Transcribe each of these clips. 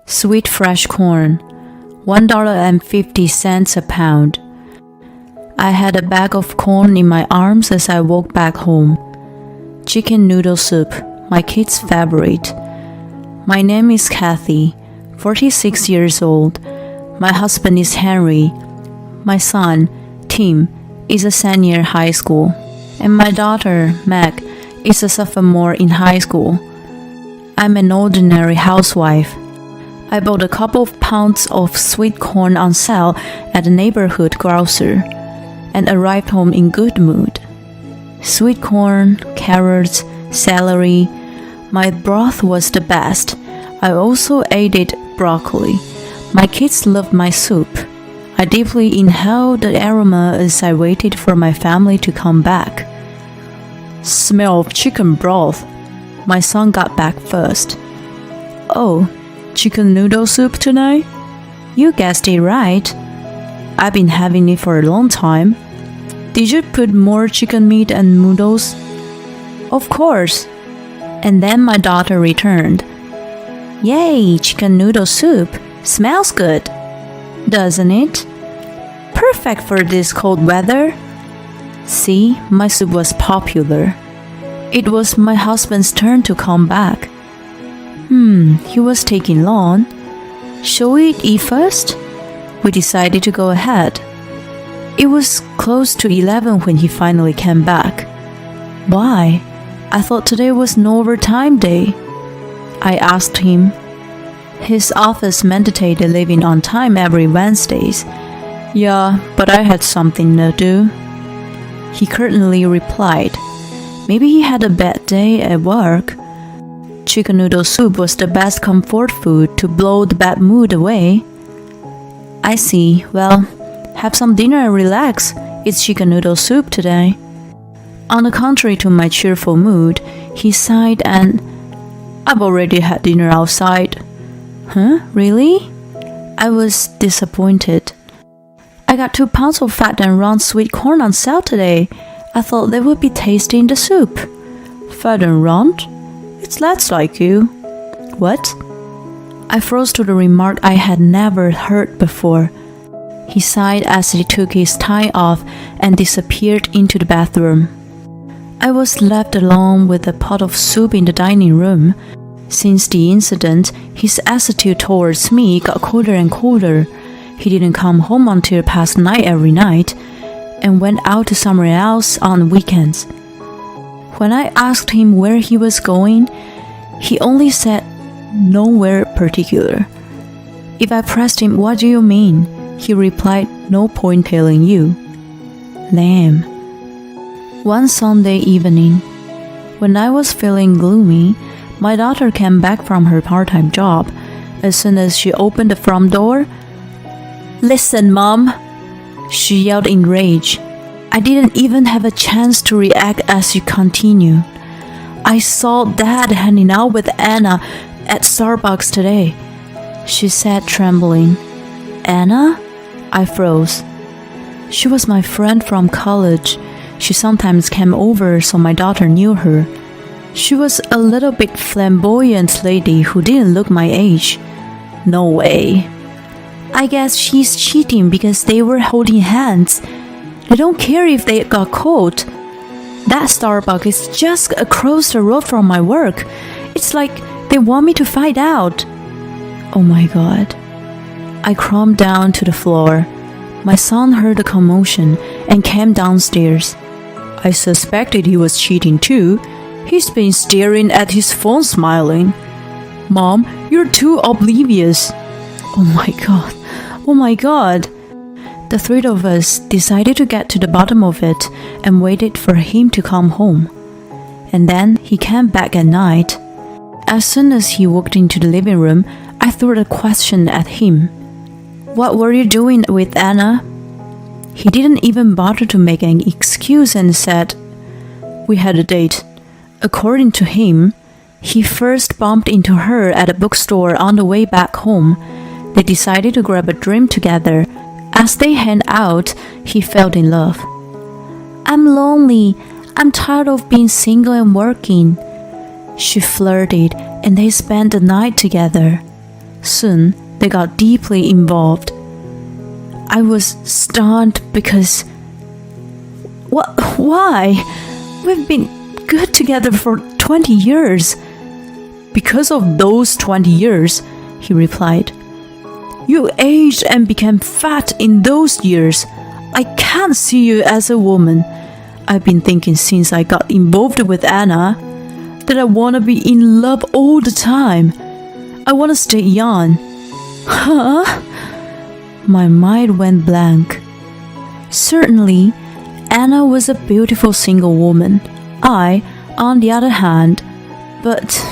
Sweet fresh corn, $1.50 a pound. I had a bag of corn in my arms as I walked back home. Chicken noodle soup, my kid's favorite. My name is Kathy, 46 years old. My husband is Henry. My son, Tim, is a senior high school. And my daughter, Meg, is a sophomore in high school. I'm an ordinary housewife. I bought a couple of pounds of sweet corn on sale at the neighborhood grocer and arrived home in good mood. Sweet corn, carrots, celery. My broth was the best. I also added broccoli. My kids loved my soup. I deeply inhaled the aroma as I waited for my family to come back. Smell of chicken broth. My son got back first. Oh, chicken noodle soup tonight? You guessed it right. I've been having it for a long time. Did you put more chicken meat and noodles? Of course. And then my daughter returned. Yay, chicken noodle soup. Smells good. Doesn't it? Perfect for this cold weather. See, my soup was popular. It was my husband's turn to come back. He was taking long. Shall we eat first? We decided to go ahead. It was close to 11 when he finally came back. Why? I thought today was no overtime day. I asked him. His office mandated leaving on time every Wednesdays. Yeah, but I had something to do. He curtly replied. Maybe he had a bad day at work. Chicken noodle soup was the best comfort food to blow the bad mood away. I see. Well, have some dinner and relax. It's chicken noodle soup today. On the contrary to my cheerful mood, he sighed and, I've already had dinner outside. Huh? Really? I was disappointed. I got 2 pounds of fat and round sweet corn on sale today. I thought they would be tasty in the soup. Fat and round? It's less like you. What? I froze to the remark I had never heard before. He sighed as he took his tie off and disappeared into the bathroom. I was left alone with a pot of soup in the dining room. Since the incident, his attitude towards me got colder and colder. He didn't come home until past 9 every night and went out to somewhere else on weekends. When I asked him where he was going, he only said nowhere particular. If I pressed him, what do you mean? He replied, no point telling you. Lame. One Sunday evening, when I was feeling gloomy, my daughter came back from her part-time job. As soon as she opened the front door, "Listen, Mom!" she yelled in rage. I didn't even have a chance to react as she continued. "I saw Dad hanging out with Anna at Starbucks today," she said, trembling. Anna? I froze. She was my friend from college. She sometimes came over, so my daughter knew her. She was a little bit flamboyant lady who didn't look my age. No way. I guess she's cheating because they were holding hands. They don't care if they got caught. That Starbucks is just across the road from my work. It's like they want me to find out. Oh my God. I crawled down to the floor. My son heard the commotion and came downstairs. I suspected he was cheating too. He's been staring at his phone smiling. Mom, you're too oblivious. Oh my God. Oh my God. The 3 of us decided to get to the bottom of it and waited for him to come home. And then he came back at night. As soon as he walked into the living room, I threw a question at him. What were you doing with Anna? He didn't even bother to make an excuse and said, we had a date. According to him, he first bumped into her at a bookstore on the way back home. They decided to grab a drink together. As they hung out, he fell in love. I'm lonely. I'm tired of being single and working. She flirted, and they spent the night together. Soon, they got deeply involved. I was stunned because... Why? We've been good together for 20 years. Because of those 20 years, he replied. You aged and became fat in those years. I can't see you as a woman. I've been thinking since I got involved with Anna that I want to be in love all the time. I want to stay young. Huh? My mind went blank. Certainly, Anna was a beautiful single woman. I, on the other hand, but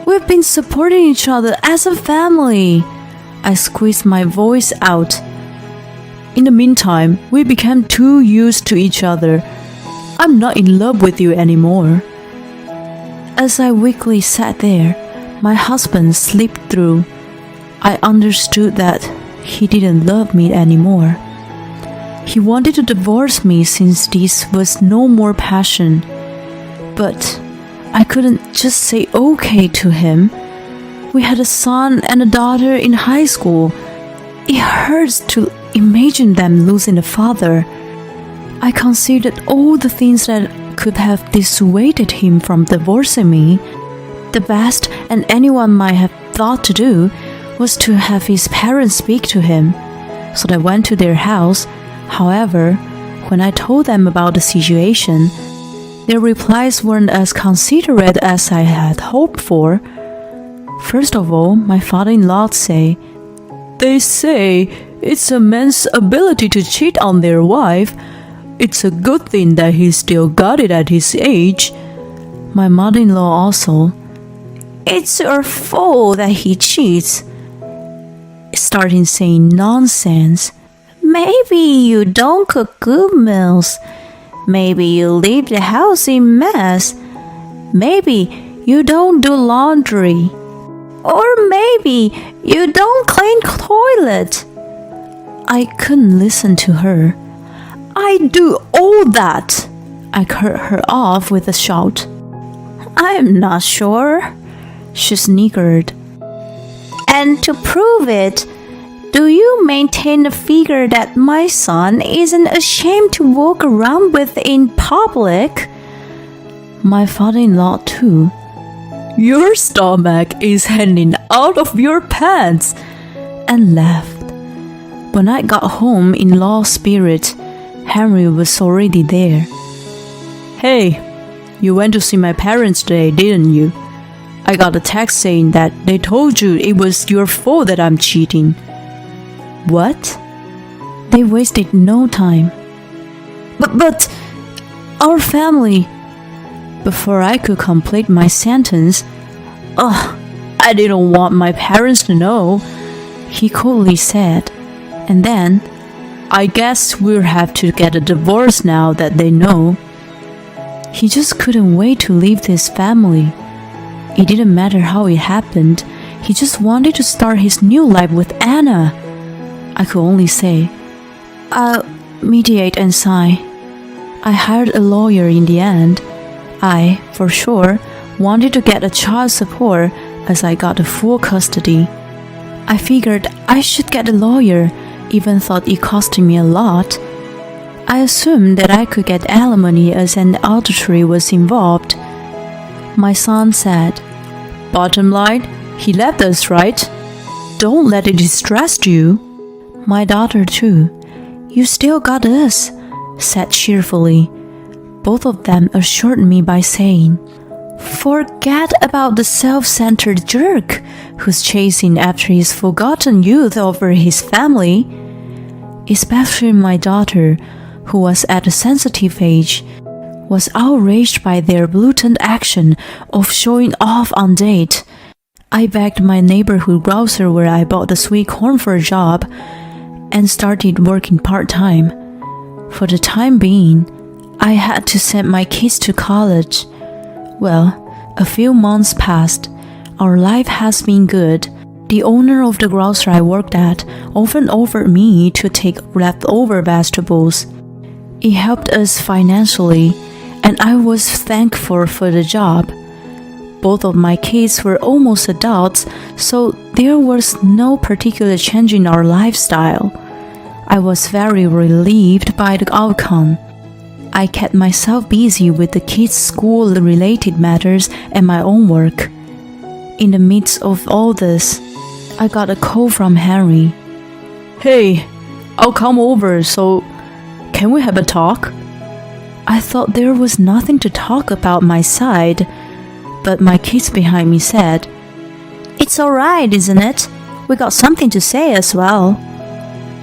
we've been supporting each other as a family. I squeezed my voice out. In the meantime, we became too used to each other. I'm not in love with you anymore. As I weakly sat there, my husband slipped through. I understood that he didn't love me anymore. He wanted to divorce me since this was no more passion. But I couldn't just say okay to him. We had a son and a daughter in high school. It hurts to imagine them losing a father. I considered all the things that could have dissuaded him from divorcing me. The best and anyone might have thought to do was to have his parents speak to him. So I went to their house. However, when I told them about the situation, their replies weren't as considerate as I had hoped for. First of all, my father-in-law said, They say it's a man's ability to cheat on their wife. It's a good thing that he still got it at his age. My mother-in-law also, It's your fault that he cheats. Starting saying nonsense. Maybe you don't cook good meals. Maybe you leave the house in mess. Maybe you don't do laundry. Or maybe you don't clean toilet. I couldn't listen to her. I do all that. I cut her off with a shout. I'm not sure. She sniggered. And to prove it, do you maintain the figure that my son isn't ashamed to walk around with in public? My father-in-law too. Your stomach is hanging out of your pants, and laughed. When I got home in low spirit, Henry was already there. Hey, you went to see my parents today, didn't you? I got a text saying that they told you it was your fault that I'm cheating. What? They wasted no time. But our family... Before I could complete my sentence, I didn't want my parents to know, he coolly said. And then, I guess we'll have to get a divorce now that they know. He just couldn't wait to leave his family. It didn't matter how it happened, he just wanted to start his new life with Anna. I could only say, I'll mediate and sign. I hired a lawyer in the end. I, for sure, wanted to get a child support as I got the full custody. I figured I should get a lawyer, even thought it cost me a lot. I assumed that I could get alimony as an adultery was involved. My son said, Bottom line, he left us, right? Don't let it distress you. My daughter too. You still got us, said cheerfully. Both of them assured me by saying, Forget about the self-centered jerk who's chasing after his forgotten youth over his family. Especially my daughter, who was at a sensitive age, was outraged by their blatant action of showing off on date. I begged my neighborhood grocer where I bought the sweet corn for a job and started working part-time. For the time being, I had to send my kids to college. Well, a few months passed. Our life has been good. The owner of the grocery I worked at often offered me to take leftover vegetables. It helped us financially, and I was thankful for the job. Both of my kids were almost adults, so there was no particular change in our lifestyle. I was very relieved by the outcome. I kept myself busy with the kids' school-related matters and my own work. In the midst of all this, I got a call from Henry. "Hey, I'll come over, so can we have a talk?" I thought there was nothing to talk about my side, but my kids behind me said, "It's alright, isn't it? We got something to say as well."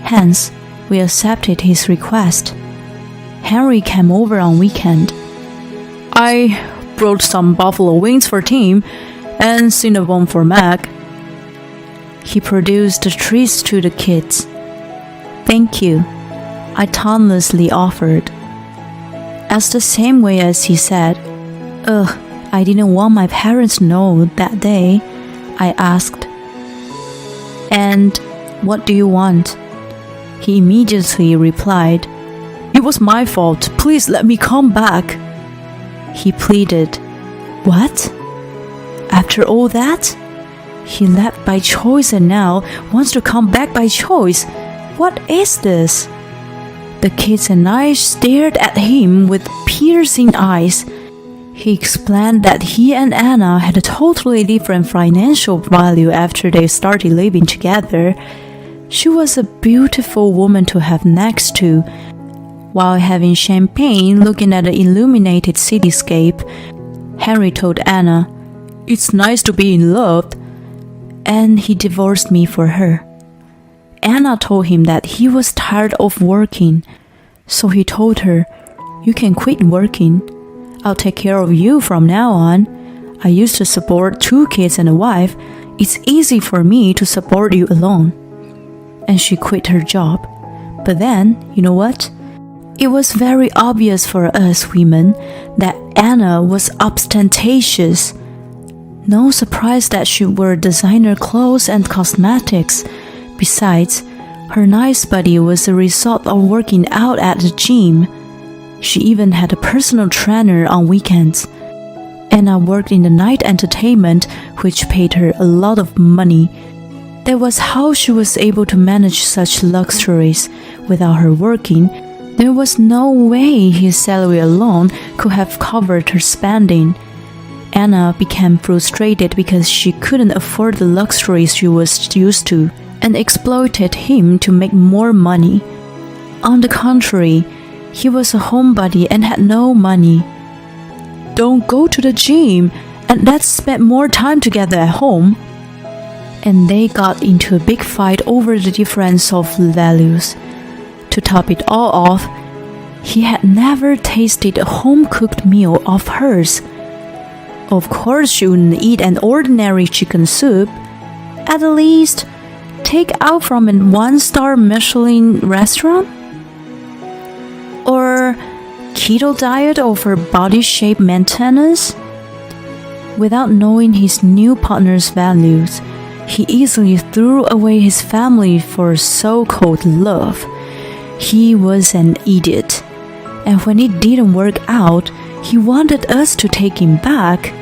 Hence, we accepted his request. Henry came over on weekend. I brought some buffalo wings for Tim and cinnamon for Meg. He produced the treats to the kids. "Thank you," I tonelessly offered. As the same way as he said, "Ugh, I didn't want my parents to know that day," I asked, "And what do you want?" He immediately replied, "It was my fault. Please let me come back." He pleaded. What? After all that? He left by choice and now wants to come back by choice. What is this? The kids and I stared at him with piercing eyes. He explained that he and Anna had a totally different financial value after they started living together. She was a beautiful woman to have next to. While having champagne looking at the illuminated cityscape, Henry told Anna, "It's nice to be in love," and he divorced me for her. Anna told him that he was tired of working, so he told her, "You can quit working. I'll take care of you from now on. I used to support 2 kids and a wife. It's easy for me to support you alone." And she quit her job. But then, you know what? It was very obvious for us women that Anna was ostentatious. No surprise that she wore designer clothes and cosmetics. Besides, her nice body was the result of working out at the gym. She even had a personal trainer on weekends. Anna worked in the night entertainment, which paid her a lot of money. That was how she was able to manage such luxuries. Without her working, there was no way his salary alone could have covered her spending. Anna became frustrated because she couldn't afford the luxuries she was used to and exploited him to make more money. On the contrary, he was a homebody and had no money. "Don't go to the gym and let's spend more time together at home." And they got into a big fight over the difference of values. To top it all off, he had never tasted a home-cooked meal of hers. Of course she wouldn't eat an ordinary chicken soup. At least, take out from a 1-star Michelin restaurant? Or keto diet over body shape maintenance? Without knowing his new partner's values, he easily threw away his family for so-called love. He was an idiot. And when it didn't work out, he wanted us to take him back.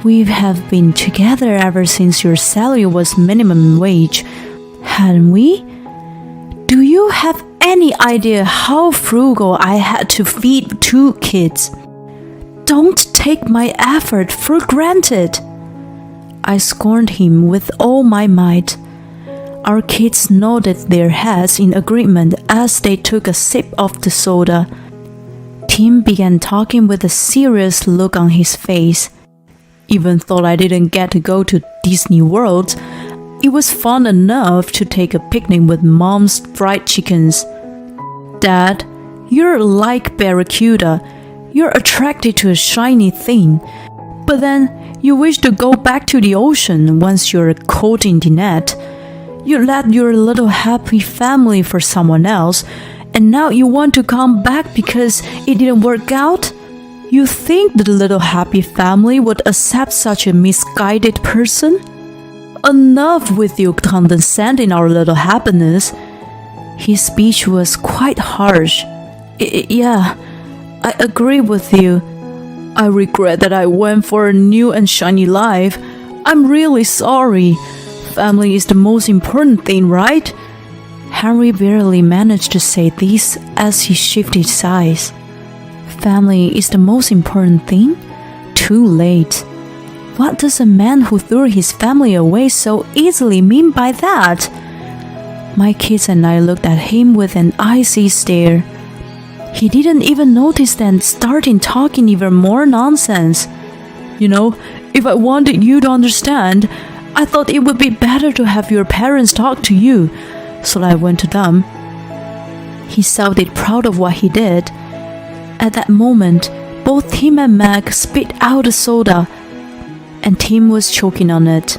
We have been together ever since your salary was minimum wage, hadn't we? Do you have any idea how frugal I had to feed 2 kids? Don't take my effort for granted. I scorned him with all my might. Our kids nodded their heads in agreement as they took a sip of the soda. Tim began talking with a serious look on his face. Even though I didn't get to go to Disney World, it was fun enough to take a picnic with Mom's fried chickens. "Dad, you're like Barracuda. You're attracted to a shiny thing, but then you wish to go back to the ocean once you're caught in the net. You left your little happy family for someone else, and now you want to come back because it didn't work out? You think the little happy family would accept such a misguided person? Enough with you condescending our little happiness." His speech was quite harsh. Yeah, I agree with you. I regret that I went for a new and shiny life. I'm really sorry. Family is the most important thing, right? Henry barely managed to say this as he shifted sides. Family is the most important thing? Too late. What does a man who threw his family away so easily mean by that? My kids and I looked at him with an icy stare. He didn't even notice then, starting talking even more nonsense. You know, if I wanted you to understand, I thought it would be better to have your parents talk to you, so I went to them. He sounded proud of what he did. At that moment, both Tim and Meg spit out the soda, and Tim was choking on it.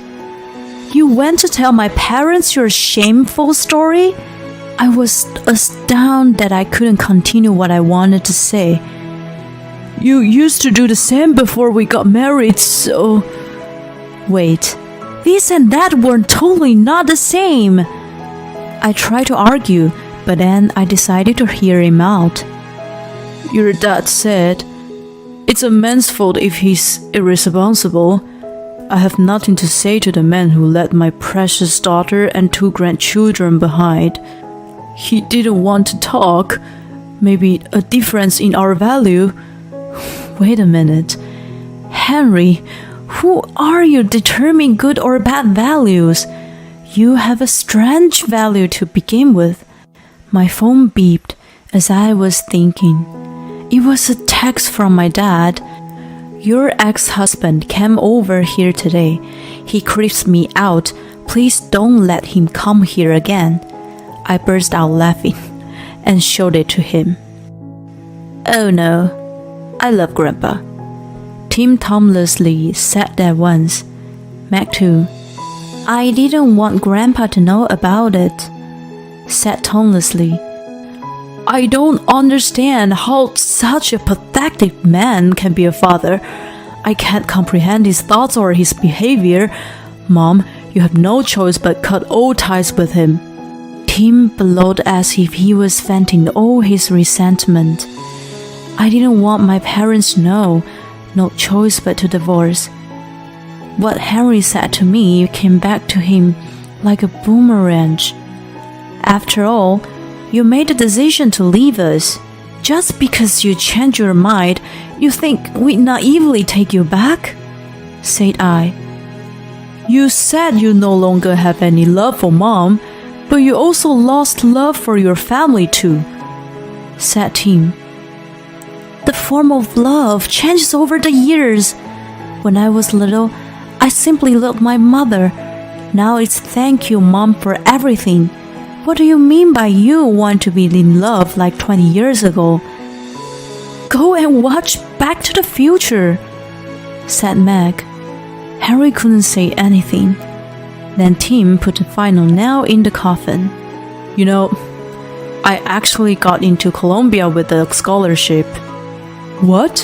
You went to tell my parents your shameful story? I was astounded that I couldn't continue what I wanted to say. You used to do the same before we got married, so... Wait, this and that were totally not the same. I tried to argue, but then I decided to hear him out. Your dad said, it's a man's fault if he's irresponsible. I have nothing to say to the man who left my precious daughter and 2 grandchildren behind. He didn't want to talk. Maybe a difference in our value. Wait a minute. Henry, who are you determining good or bad values? You have a strange value to begin with. My phone beeped as I was thinking. It was a text from my dad. Your ex-husband came over here today. He creeps me out. Please don't let him come here again. I burst out laughing and showed it to him. Oh no, I love Grandpa. Tim tonelessly said that once. Meg too. I didn't want Grandpa to know about it, said tonelessly. I don't understand how such a pathetic man can be a father. I can't comprehend his thoughts or his behavior. Mom, you have no choice but cut all ties with him. Tim bellowed as if he was venting all his resentment. I didn't want my parents to know. No choice but to divorce. What Henry said to me came back to him like a boomerang. After all, you made the decision to leave us. Just because you changed your mind, you think we'd naively take you back? Said I. You said you no longer have any love for Mom, but you also lost love for your family too, said Tim. The form of love changes over the years. When I was little, I simply loved my mother. Now it's thank you, Mom, for everything. What do you mean by you want to be in love like 20 years ago? Go and watch Back to the Future, said Meg. Henry couldn't say anything. Then Tim put a final nail in the coffin. You know, I actually got into Columbia with a scholarship. What?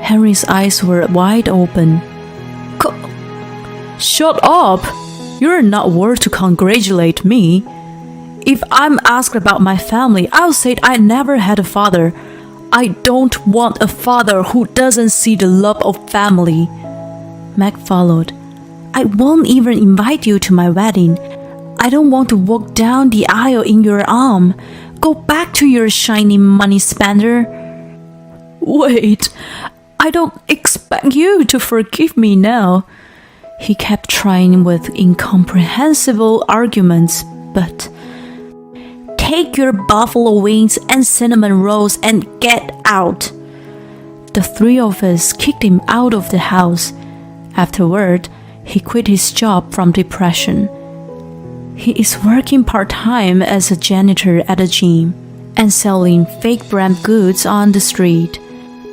Henry's eyes were wide open. Shut up! You're not worth to congratulate me. If I'm asked about my family, I'll say I never had a father. I don't want a father who doesn't see the love of family. Meg followed. I won't even invite you to my wedding. I don't want to walk down the aisle in your arm. Go back to your shiny money spender. Wait, I don't expect you to forgive me now. He kept trying with incomprehensible arguments, but... Take your buffalo wings and cinnamon rolls and get out. The 3 of us kicked him out of the house. Afterward, he quit his job from depression. He is working part-time as a janitor at a gym and selling fake brand goods on the street.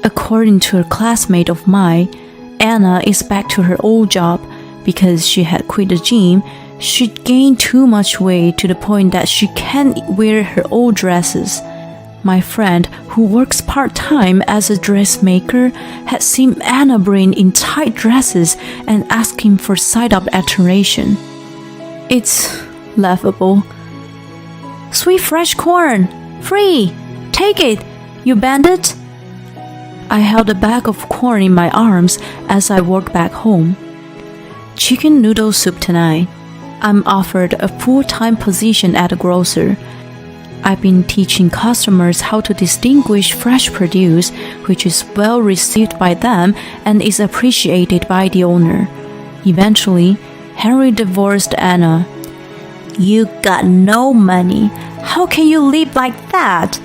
According to a classmate of mine, Anna is back to her old job because she had quit the gym. She gained too much weight to the point that she can't wear her old dresses. My friend, who works part-time as a dressmaker, had seen Anna bring in tight dresses and asking for side-up alteration. It's laughable. Sweet fresh corn! Free! Take it, you bandit! I held a bag of corn in my arms as I walked back home. Chicken noodle soup tonight. I'm offered a full-time position at a grocer. I've been teaching customers how to distinguish fresh produce, which is well received by them and is appreciated by the owner. Eventually, Henry divorced Anna. "You got no money. How can you live like that?"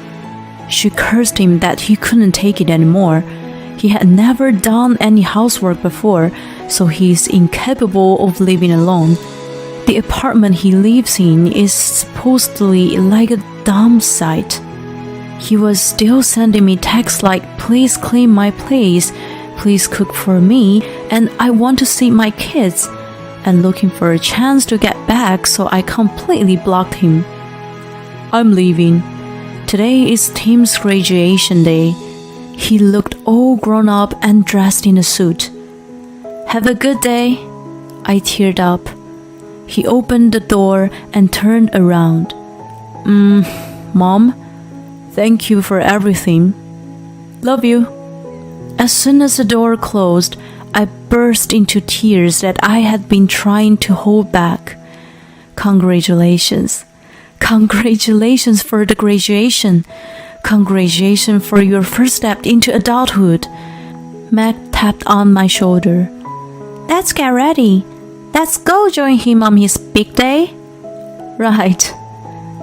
She cursed him that he couldn't take it anymore. He had never done any housework before, so he is incapable of living alone. The apartment he lives in is supposedly like a dump site. He was still sending me texts like, "Please clean my place, please cook for me, and I want to see my kids," and looking for a chance to get back, so I completely blocked him. I'm leaving. Today is Tim's graduation day. He looked all grown up and dressed in a suit. "Have a good day." I teared up. He opened the door and turned around. Mom, thank you for everything. Love you." As soon as the door closed, I burst into tears that I had been trying to hold back. Congratulations. Congratulations for the graduation. Congratulations for your first step into adulthood. Meg tapped on my shoulder. "Let's get ready. Let's go join him on his big day." Right.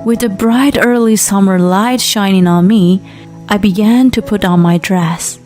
With the bright early summer light shining on me, I began to put on my dress.